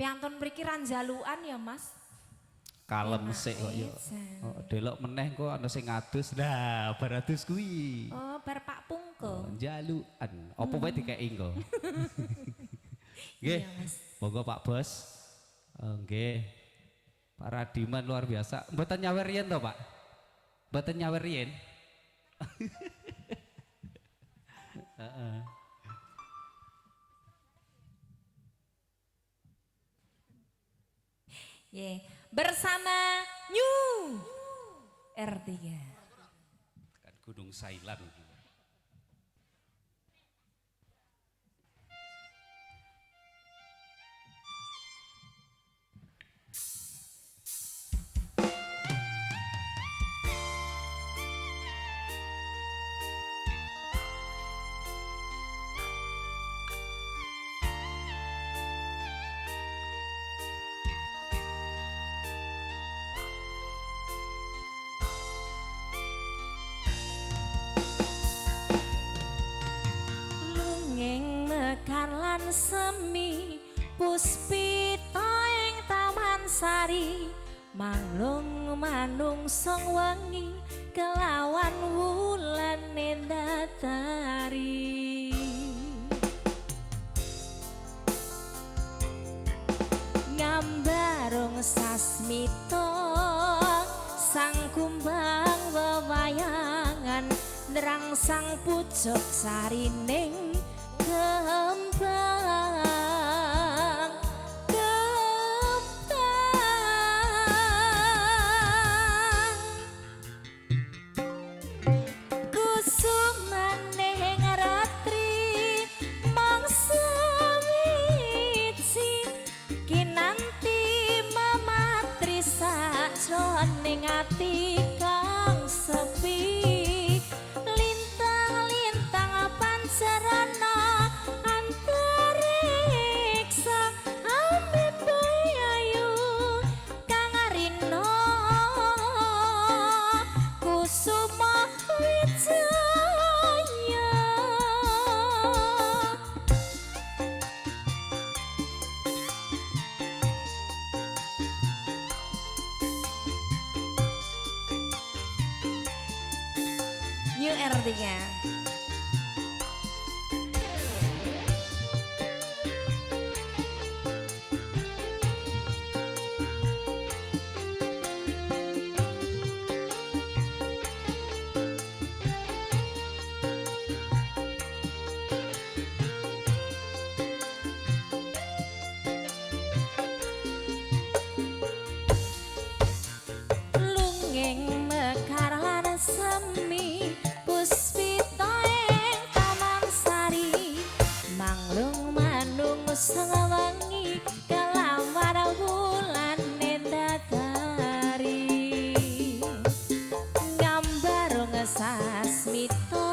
Yantun mriki ranjaluan ya Mas. Kalem sik kok ya. Oh, delok meneh kok ana sing ngadus. Lah, bar adus kuwi. Oh, bar Pak Pungko. Oh, njalukan. Apa wae dikeki engko. Nggih. Monggo Pak Bos. Nggih. Pak Radiman luar biasa. Mboten nyawer yen to, Pak? Mboten nyawer yen. Heeh. Ye, bersama New R3. Kan Gunung Sailan. Lan semi puspita ing taman sari manglung manungsung wengi kelawan wulan nendatari ngambarung sasmita sang kumbang wewayangan nerang sang pucuk sarining kembang kusumane ratri mangsa wiji kinanti mamatri sajroning ati kang sepi lintang-lintang pancerana New R3. Lunging mekar lan semi puspita ing taman sari manglung manungsung wengi kelawan wulan nendatari ngambarung sasmita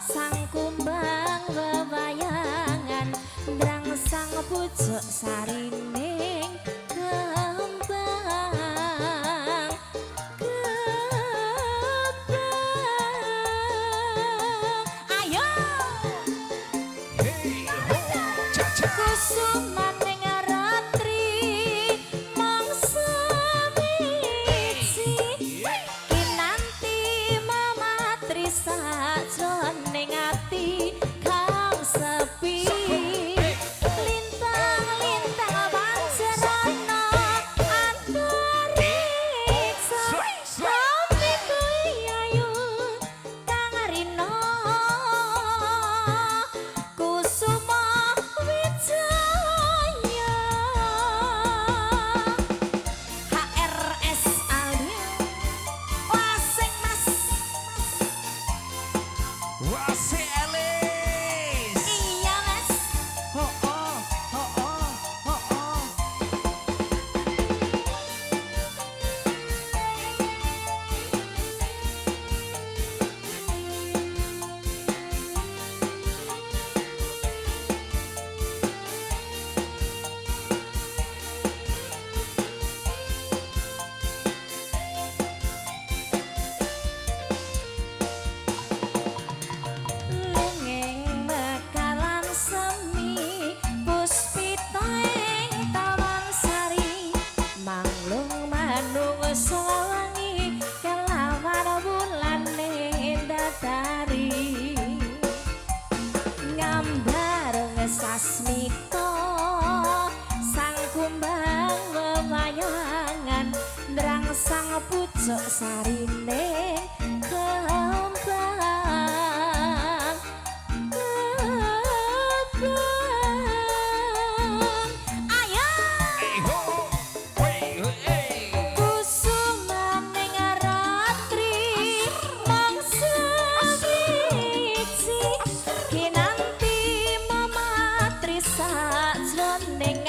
sang kumbang wewayangan ndrang sang pucuk sarining sajroning ati kang sepi lintang-lintang pancerana antariksa sampe kuwi ayu kang rina kusuma wijaya sok sarine kembang ayo kusumaning ratri mangsa siji kinanti mamatri sajroning